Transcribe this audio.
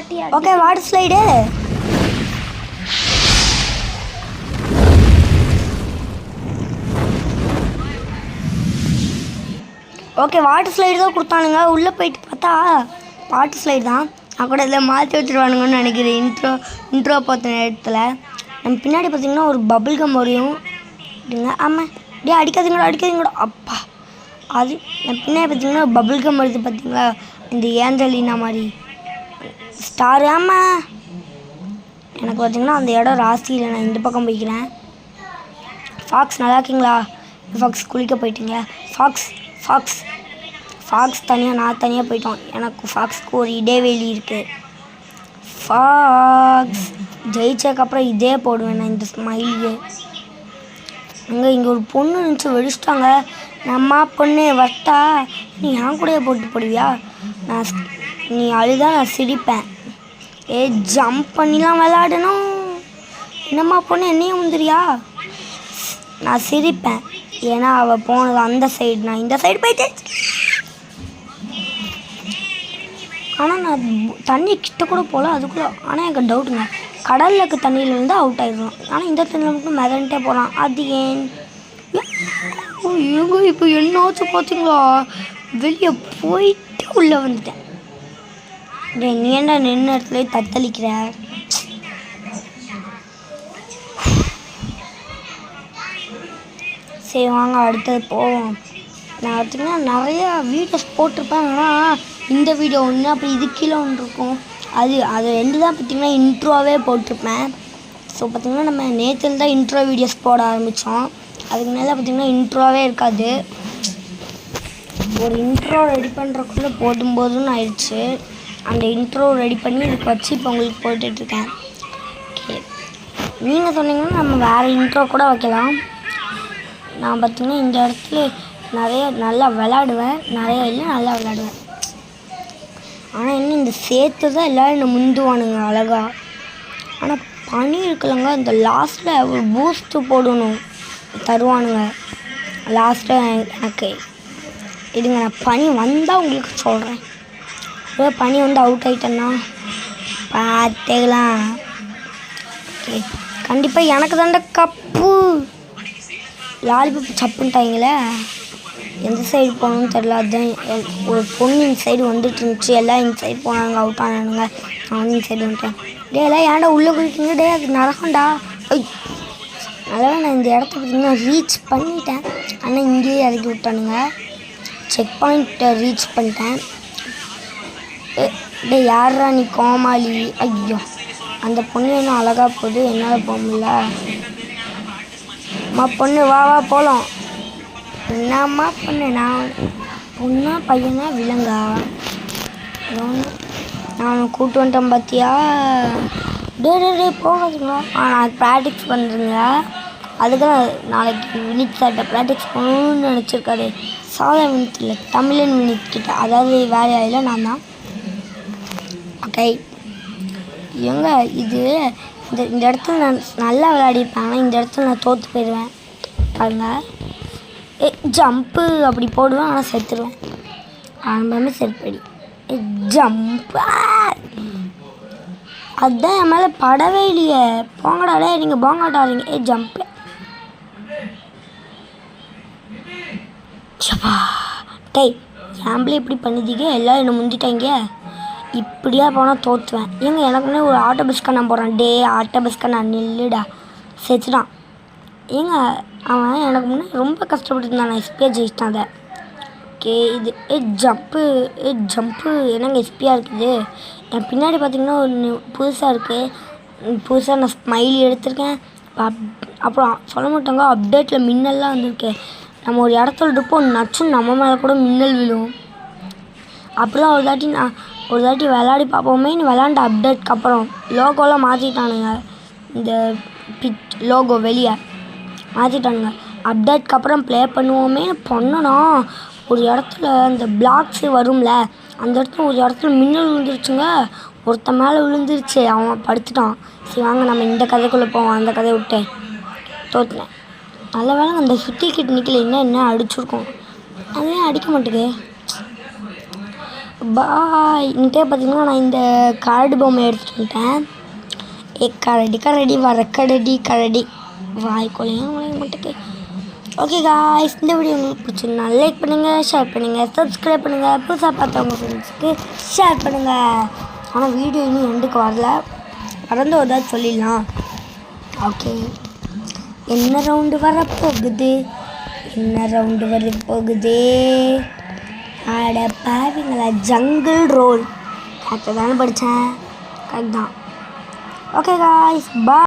Okay water slide. Okay water slide தான் கொடுத்தானுங்க. உள்ளே போயிட்டு பார்த்தா வாட்டர் ஸ்லைடு தான். நான் கூட இதில் மாற்றி வச்சுருவானுங்கன்னு நினைக்கிறேன். இன்ட்ரோ பார்த்த நேரத்தில் நம்ம பின்னாடி பார்த்திங்கன்னா ஒரு பபுள் கம் வரையும் அப்படிங்க. ஆமாம் அப்படியே அடிக்காதீங்களா அப்பா. அது என் பின்னாடி பார்த்திங்கன்னா பபுள் கம் வருது பார்த்திங்களா, இந்த ஏஞ்சலினா மாதிரி ஸ்டார். ஆமாம் எனக்கு பார்த்திங்கன்னா அந்த இடம் ராசியில். நான் இந்த பக்கம் போய்க்கிறேன். ஃபாக்ஸ் நல்லா இருக்கீங்களா? ஃபாக்ஸ் குளிக்க போயிட்டீங்களா? ஃபாக்ஸ் தனியாக நான் தனியாக போயிட்டோம். எனக்கு ஃபாக்ஸ்க்கு ஒரு இடைவெளி இருக்குது. ஃபாக்ஸ் ஜெயிச்சதுக்கப்புறம் இதே போடுவேன் நான், இந்த ஸ்மைலியே. இங்கே ஒரு பொண்ணு இருந்துச்சு, வெடிச்சிட்டாங்க. நம்ம பொண்ணு வட்டா, நீ என் கூடயே போட்டு போடுவியா? நீ அழுதா நான் சிரிப்பேன். ஜம்ப் பண்ணிலாம் விளாடணும். என்னம்மா பொண்ணு என்னையும் வந்துடுறியா? நான் சிரிப்பேன். ஏன்னா அவள் போனது அந்த சைடு, நான் இந்த சைடு போயிட்டு. ஆனால் நான் தண்ணி கிட்ட கூட போகல அதுக்குள்ளே. ஆனால் எனக்கு டவுட்டுங்க, கடலில் இருக்க தண்ணியில் இருந்து அவுட் ஆகிடுவோம். ஆனால் இந்த தண்ணியில் மட்டும் மிதன்ட்டே போகலாம். அது ஏன்? ஏங்க இப்போ என்ன ஆச்சு பார்த்தீங்களா? வெளியே போயிட்டு உள்ளே வந்துட்டேன். நீ என்ன நின்று இடத்துல தத்தளிக்கிற? சரி வாங்க அடுத்தது போவோம். நான் பார்த்திங்கன்னா நிறையா வீடியோஸ் போட்டிருப்பேன். ஆனால் இந்த வீடியோ ஒன்று, அப்படி இது கீழே ஒன்று இருக்கும். அது ரெண்டு தான் பார்த்திங்கன்னா இன்ட்ரோவே போட்டிருப்பேன். ஸோ பார்த்திங்கன்னா நம்ம நேற்றுல தான் இன்ட்ரோ வீடியோஸ் போட ஆரம்பித்தோம். அதுக்கு மேலே பார்த்திங்கன்னா இன்ட்ரோவே இருக்காது. ஒரு இன்ட்ரோ ரெடி பண்ணுறக்குள்ளே போதும்னு ஆயிடுச்சு. அந்த இன்ட்ரோ ரெடி பண்ணி இதுக்கு வச்சு இப்போ உங்களுக்கு போட்டுட்ருக்கேன். ஓகே, நீங்கள் சொன்னீங்கன்னா நம்ம வேறு இன்ட்ரோ கூட வைக்கலாம். நான் பார்த்திங்கன்னா இந்த இடத்துல நிறைய நல்லா விளாடுவேன், நிறையா இல்லை நல்லா விளாடுவேன். ஆனால் இன்னும் இந்த சேர்த்து தான் எல்லோரும் என்னை முந்துவானுங்க அழகாக. ஆனால் பனி இருக்குல்லங்க, இந்த லாஸ்ட்டில் ஒரு பூஸ்ட்டு போடணும் தருவானுங்க லாஸ்ட்டில் எனக்கு. இதுங்க நான் பனி வந்தால் உங்களுக்கு சொல்கிறேன். இப்போ பனி வந்து அவுட் ஆகிட்டேன்னா பார்த்துக்கலாம். ஓகே, கண்டிப்பாக எனக்கு தாண்ட கப்பு. லாலிபப் சப்புன்ட்டாங்களே, எந்த சைடு போகணுன்னு தெரில. அதுதான் ஒரு பொண்ணு இந்த சைடு வந்துட்டு இருந்துச்சு. எல்லாம் இந்த சைடு போனாங்க, அவுட் ஆனானுங்க. நான் வந்து இந்த சைடு வந்துட்டேன். எல்லாம் ஏன்டா உள்ளே போயிட்டீங்க? அது நரகண்டா. அதனால் நான் இந்த இடத்த பார்த்திங்கன்னா ரீச் பண்ணிட்டேன். ஆனால் இங்கேயே இறக்கி விட்டானுங்க. செக் பாயிண்ட்டை ரீச் பண்ணிட்டேன். யாரா நீ கோமாளி? ஐயோ, அந்த பொண்ணு என்ன அழகாக போகுது, என்னால் போக முடியல. அம்மா பொண்ணு வா போகலாம். என்னம்மா பொண்ணு? நான் பொண்ணா பையனா விலங்கா? நான் கூப்பிட்டு வந்துட்டேன் பார்த்தியா? டே போகாதுங்களா? நான் ப்ராக்டிக்ஸ் பண்ணுறேங்க. அதுக்கு நாளைக்கு வினித் சார்கிட்ட ப்ராக்டிக்ஸ் பண்ணணும்னு நினச்சிருக்காரு. சாதா வினித் இல்லை, தமிழன் வினித் கிட்ட. அதாவது வேறு இல்லை, நான் தான். ஓகே எங்க இது இந்த இடத்துல நான் நல்லா விளையாடிருப்பேன். ஆனால் இந்த இடத்துல நான் தோற்று போயிடுவேன் பாருங்க. ஜம்ப்பு அப்படி போடுவேன், ஆனால் செத்துடுவேன். ஆரம்பமே செருப்படி. ஜம்ப்பு அதுதான் என் மேலே படவே இல்லையே. போங்கடாடே, நீங்கள் போங்கடாதீங்க. ஜம்ப்பு ஏம்பிளே இப்படி பண்ணிட்டீங்க, எல்லோரும் என்னை முந்திட்டாங்க. இப்படியா போனால் தோற்றுவேன். ஏங்க எனக்கு முன்னே ஒரு ஆட்டோ பஸ்க்காக நான் போகிறேன். ஆட்டோ பஸ்க்காக நான் நில்லுடா. செத்துட்டான். ஏங்க அவன் எனக்கு முன்னே ரொம்ப கஷ்டப்பட்டுருந்தான். நான் எஸ்பியாக ஜெயிச்சிட்டேன் அதை. ஓகே, இது ஜம்ப்பு என்னங்க எஸ்பியாக இருக்குது. என் பின்னாடி பார்த்திங்கன்னா ஒன்று புதுசாக இருக்குது. புதுசாக நான் ஸ்மைலி எடுத்திருக்கேன். அப்புறம் சொல்ல மாட்டாங்க, அப்டேட்டில் மின்னல்லாம் வந்திருக்கு. நம்ம ஒரு இடத்துல இருப்போம், நச்சுன்னு நம்ம மேலே கூட மின்னல் விழும். அப்படிலாம் ஒரு தாட்டி விளையாடி பார்ப்போமே. விளையாண்ட அப்டேட்க்கு அப்புறம் லோகோலாம் மாற்றிட்டானுங்க. இந்த லோகோ வெளியே மாற்றிட்டானுங்க. அப்டேட்க்கு அப்புறம் ப்ளே பண்ணுவோமே பண்ணணும். ஒரு இடத்துல இந்த பிளாக்ஸு வரும்ல, அந்த இடத்துல ஒரு இடத்துல மின்னல் விழுந்துருச்சுங்க. ஒருத்தன் மேலே விழுந்துருச்சு, அவன் படுத்துட்டான். சரி வாங்க நம்ம இந்த கதைக்குள்ளே போவோம். அந்த கதையை விட்டேன், தோற்றுனேன். நல்ல வேலை அந்த ஹிட்டி கிட்ட நிற்கல, என்ன அடிச்சிருக்கோம். அதே அடிக்க மாட்டேங்குது. பாய். இன்ட்டே பார்த்தீங்கன்னா நான் இந்த கரடி பொம்மை எடுத்துகிட்டு வந்துட்டேன். கரடி கரடி கரடி வாய்க்குள்ளையும் மட்டுக்கு. ஓகே காய்ஸ், இந்த வீடியோ உங்களுக்கு பிடிச்சிருந்தா லைக் பண்ணுங்கள், ஷேர் பண்ணுங்கள், சப்ஸ்கிரைப் பண்ணுங்கள். புதுசாக பார்த்தவங்க ஃப்ரெண்ட்ஸுக்கு ஷேர் பண்ணுங்கள். ஆனால் வீடியோ இன்னும் எண்டுக்கு வரல, பறந்து ஏதாவது சொல்லிடலாம். ஓகே, என்ன ரவுண்டு வரப்போகுது, ஆட பாருங்களா, ஜங்கிள் ரோல் கரெக்டாக தானே படித்தேன், கரெக்ட் தான். ஓகே காய்ஸ், பாய்.